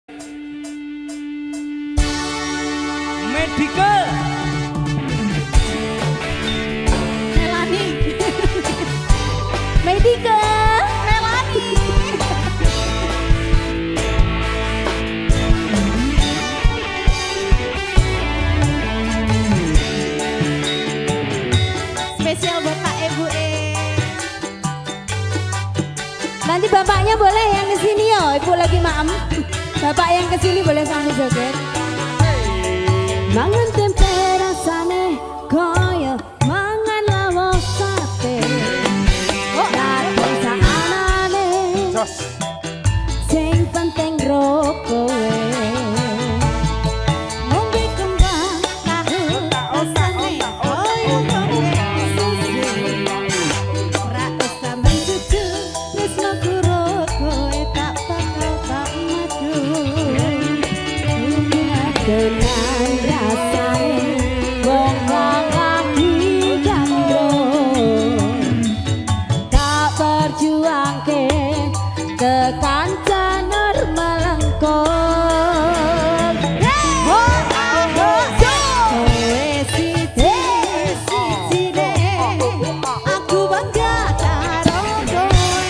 Medical Melani Medical Melani spesial buat Pak Ibu nanti bapaknya boleh yang kesini yo ibu lagi maem bapak yang kesini boleh sambil joget mangan tempe rasane koyo mangan lawos sate oh lagi saanane sing penting rokoe ngombe kembang tahu rasane koyo susu ra usah mencucu wis laku rokoe tak bakal tak madu dengan rasane wong lagi gandrung tak berjuangke kekancan melengkung aku bangga karo kowe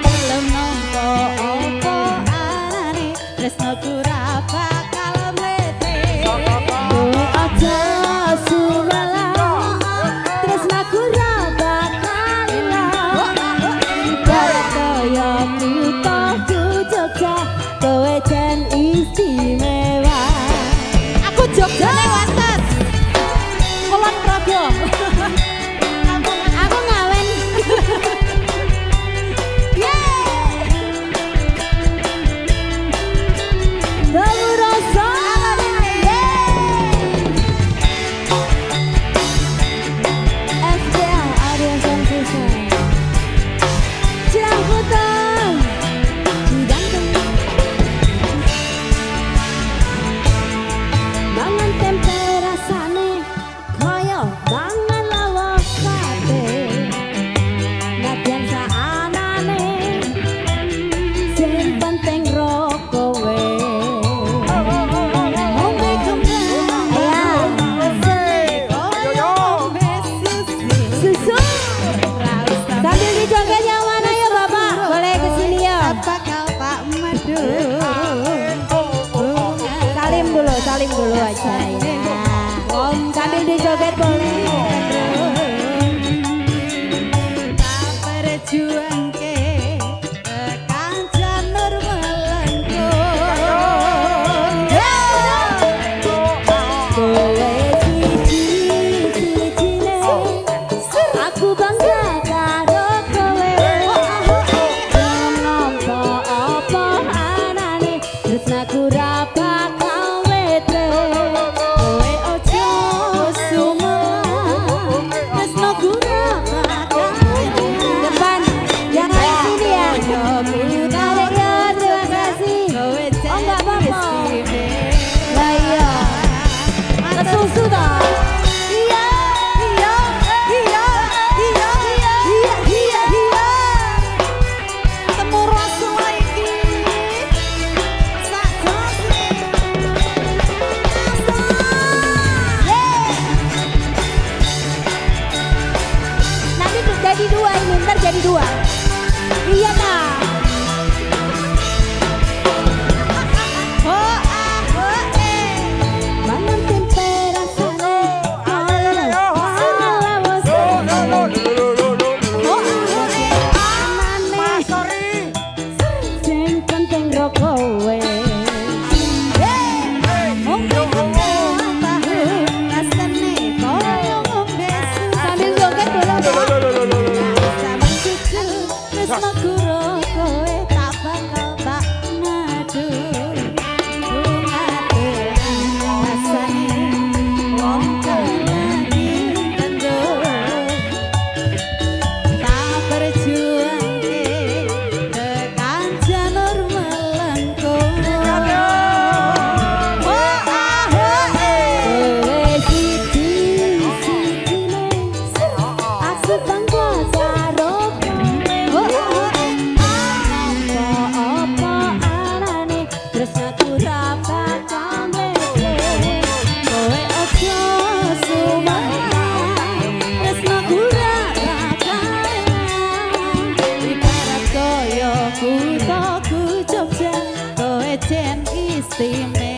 kelem nampa apa arane tresnoku ra bakal mlete aja sumelang tresnaku ra bakal ilang kaya kutaku Jogja kowe jan istimewa aku Jogja Wates Kulon Progo aku ngawen Bau rasa FDL Audio Sensation Cirang Puteng mangan tempe rasane koyo mangan lawos sate nadyan saanane sing penting rokowe ngombe kembang susu sambil dijoget yang mana ya bapak boleh kesini ya bakal Pak Madu salim dulu aja ya sambil dijoget boleh tak berjuang ke kancan nur melengkung kowe siji-sijine aku bangga karo kowe nampa koyo kuthaku Jogja kowe jen istimewa.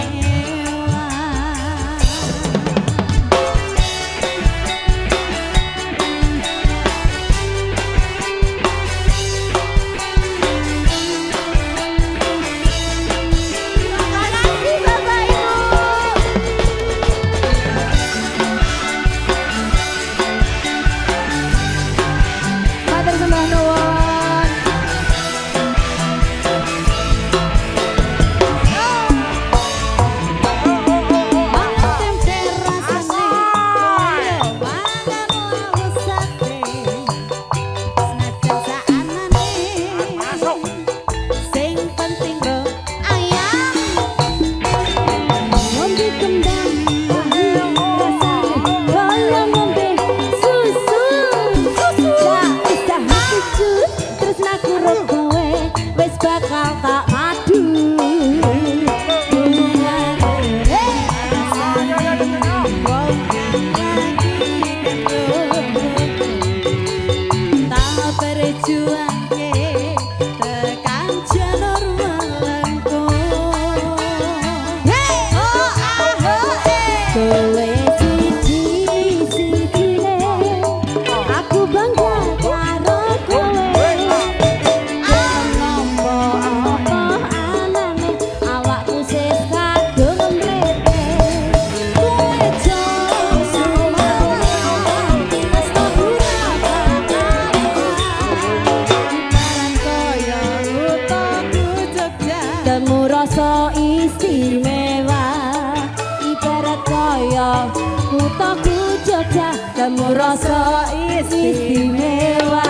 Rasa istimewa ibarat kaya kuthaku Jogja temu rasa istimewa.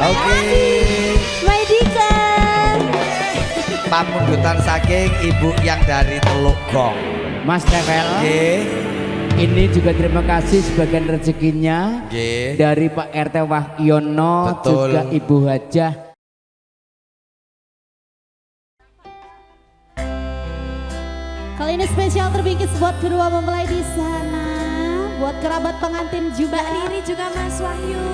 Oke. Maidika. Pamundutan saking ibu yang dari Teluk Gong. Mas Tevel. Ini juga terima kasih sebagian rezekinya dari Pak RT Wahyono, juga Ibu Hajah. Kali ini spesial terbingkis buat kedua mempelai di sana, buat kerabat pengantin juga. Mbak Riri juga Mas Wahyu.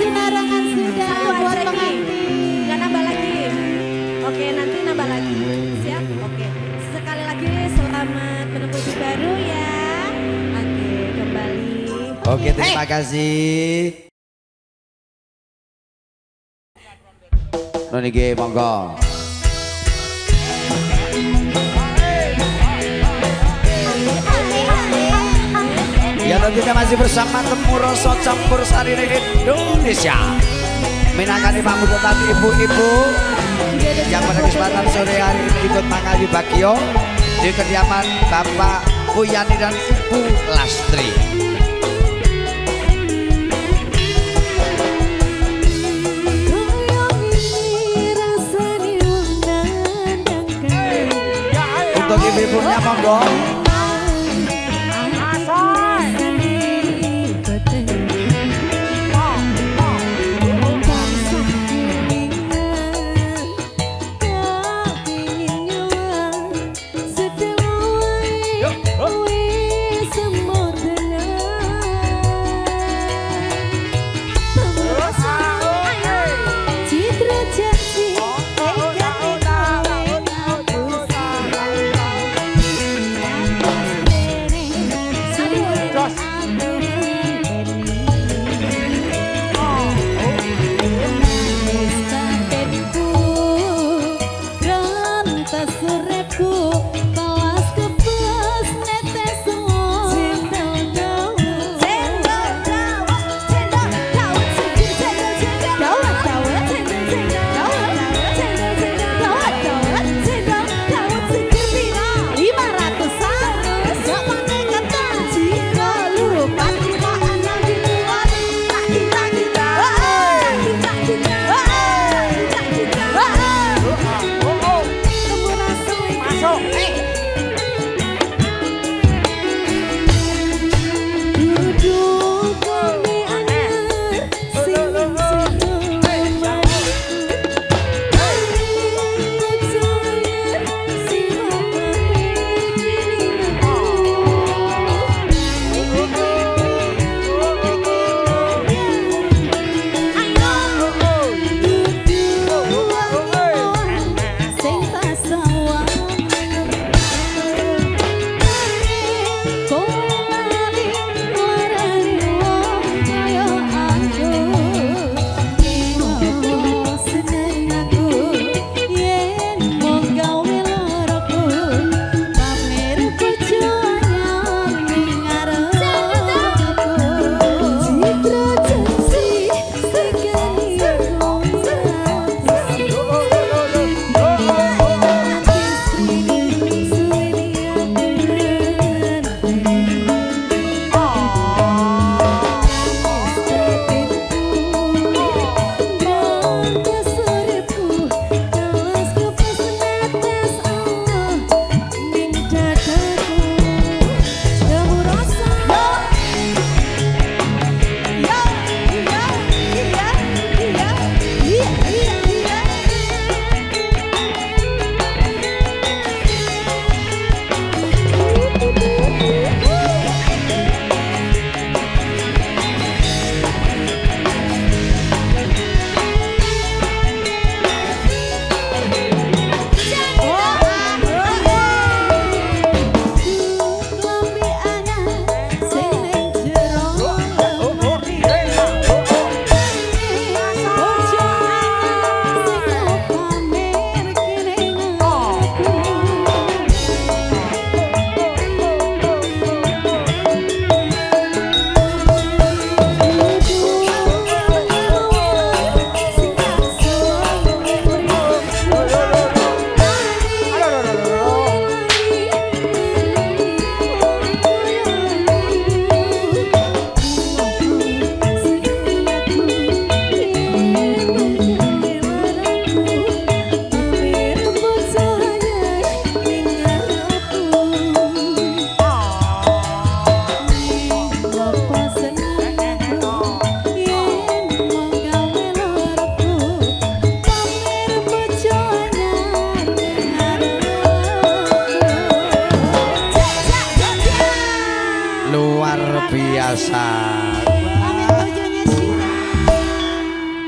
sinarangan sudah Satu buat aja, Ki. pengantin. Nggak nambah lagi. Oke, nanti nambah lagi. Siap? Oke. Sekali lagi selamat menempuh hidup baru ya. Oke, kembali. Oke, terima kasih. Nonige monggo. Ya dan kita masih bersama Temu Rasa Campur Sari Indonesia. Minangkani pamungkas tadi ibu-ibu yang pada kesempatan sore hari ini ikut mengayu bagio di kediaman Bapak Puyani dan Ibu Lastri. Untuk ibu-ibunya monggo.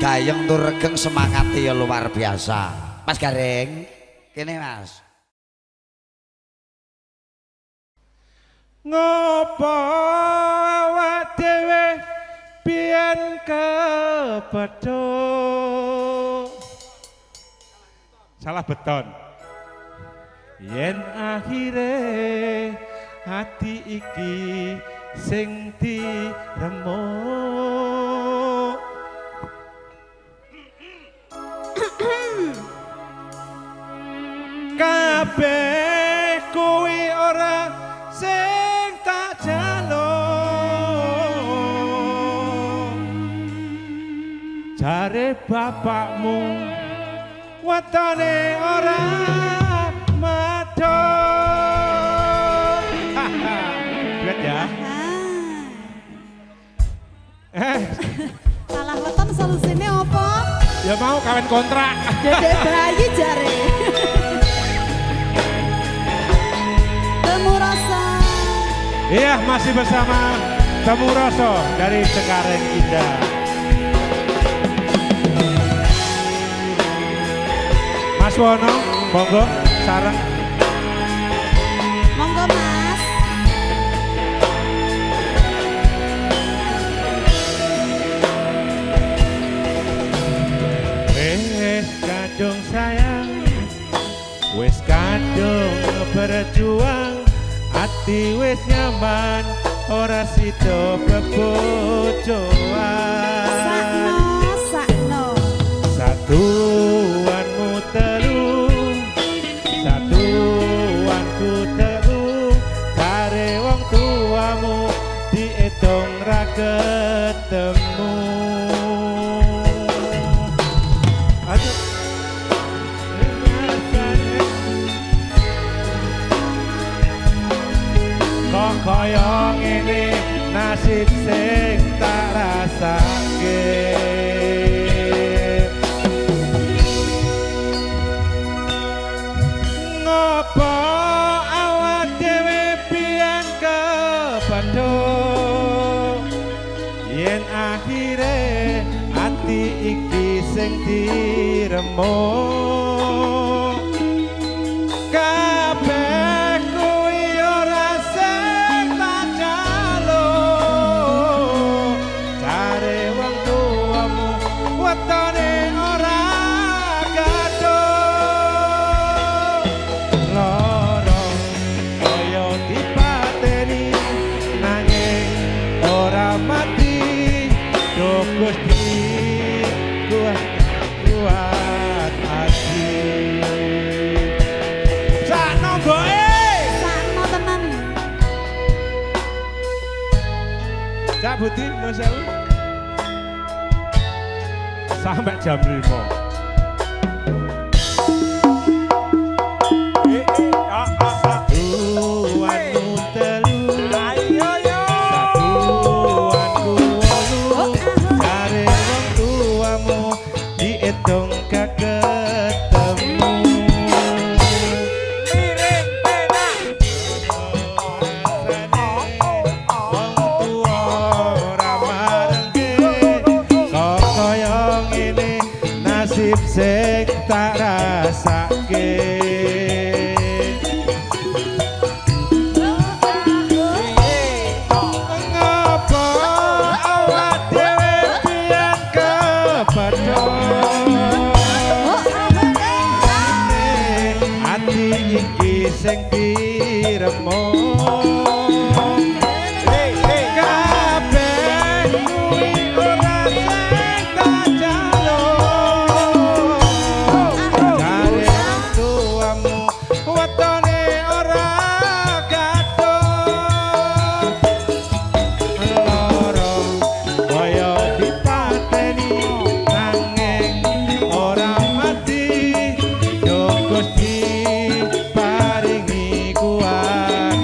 gayeng tur regeng semangatnya ya luar biasa. Mas Gareng, kene Mas. Ngopo awak dhewe biyen kepethuk salah beton yen akhire hati iki sing diremuk kabeh kuwi ora sing tak jaluk jare bapakmu watane ora madhok lihat ya Salah weton solusinya apa? ya mau kawin kontrak Dedek bayi jare. Temu rasa. iya masih bersama Temu Rasa dari Cengkareng Indah Mas Wono, monggo, sarang. Monggo Mas. Wes kadung sayang, wes kadung berjuang, hati wes nyaman, ora sida bebojoan. Sakno, sakno. Satuanmu telu, satuanku telu, kare wong tuamu diitung ra ketemu. Aduh. Kok kaya ngene nasib sing tak rasake. Ngopo awak dhewe pian kepethuk yen akhire ati iki sing diremuk kabeh kuwi ora sing tak jaluk jare wong tuamu wetone ora gaduh loro kaya dipateni nanging ora mati duh Gusti kuat hati sakno goe Sakno tenan. Cak Budi Mas Sewu sampai jam 5 Satuanmu telu satuanku wolu kare wong tuamu diitung gak ketemu mirip penak wong tuwa ora marengke kok kaya ngene nasib sing tak rasake ngapa awak dhewe pian kepethuk ati iki sing diremuk kabeh kuwi ora sing tak jaluk jare wong tuamu wetone ora gaduh loro kaya dipateni nanging ora mati duh Gusti paringi kuat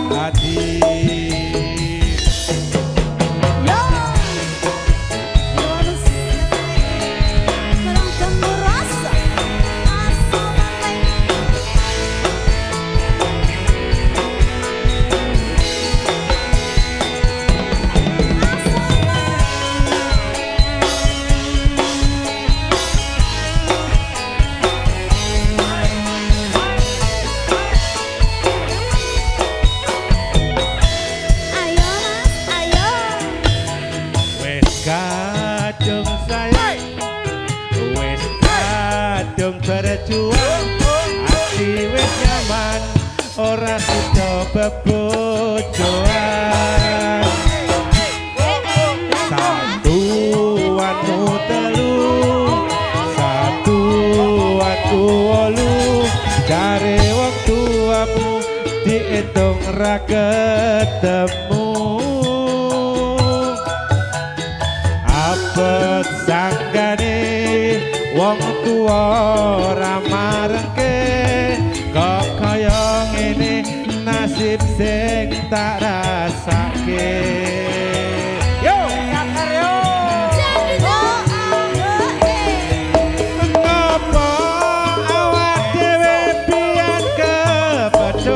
bebojoan satuanmu telu satuanku wolu cari wong tuamu diitung ra ketemu abet sanggane wong tua ora marengke kok kaya ngene nasib sing tak rasake yo kakar yo ngopo awak dhewe pian kepethuk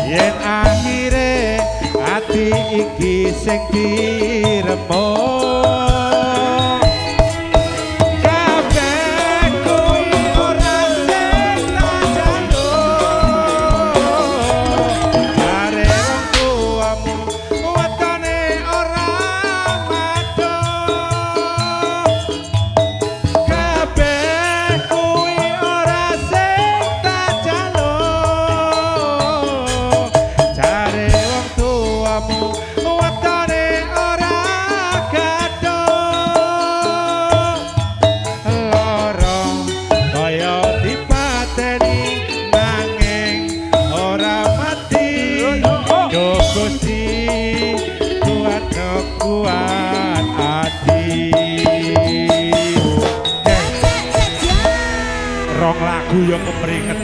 yen akhire ati iki sing diremuk rong lagu yang keperinget